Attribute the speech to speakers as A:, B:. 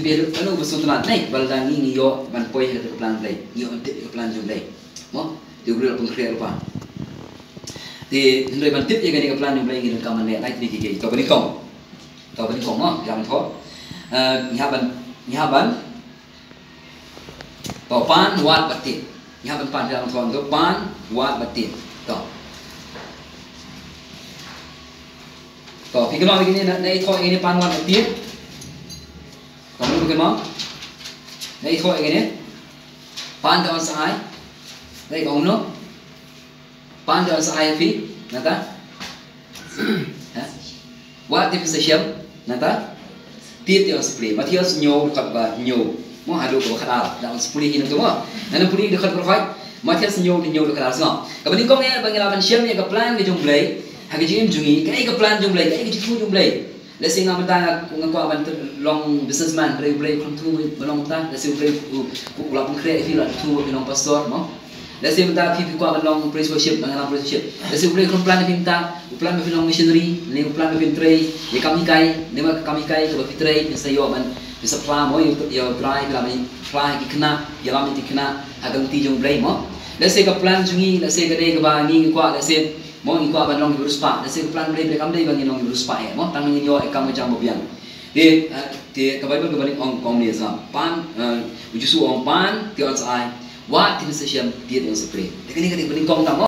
A: biar anu bersutulan naik baldan ni yo ban poi ke plan play yo tip ke plan jom play mo dia guru pengkreat lupa thì người bạn tiếp cái này plan jom play người cầm này lại đi cái tàu bên không mo làm thôi nhà ban tàu pan wat batin nhà ban pan làm thôi tàu pan wat batin tàu thì cái nói cái này này thôi cái này pan wat batin kamu bukan mau? Dari kau ini, pan daun sahai, dari kau no, pan daun sahai fi, nata, wat tipe sesiam, nata, tiap daun spray, matias nyow dekat ba nyow, mau hadu kau khadal, daun spray ini tu mau, nana spray dekat berfai, matias nyow dekat khadal semua. Kemudian kau ni bagaimana siam ni ke plan ke jumlai, hagi jim jungi, ke plan jumlai, ke jitu jumlai. Let's say nga mata kung ako aban long businessman play from two belong ta let's say play ulap create feel like two belong pastor mo let's say mata pipi ko aban long praise worship mangalang praise worship let's say play from plan pinta plan belong missionary ni plan pintray ye kami kai nema kami kai ko pitray sa yo aban bisa plan mo yo try bila mai try kikna yalam ti kna agang ti jong play mo let's say ka plan jungi let's say ka dei ka ba ngi ko let's say mau ikut abang long virus pak, nasi plan beli mereka beli bagi long virus pak ya, mau tangan ini yo ekam macam bobian. Di kebaik kebaik ong ni sama pan, ujusu ong pan, tiada sai, wat tiada sesiam dia yang spray. Dekini kau beli kong tak mau.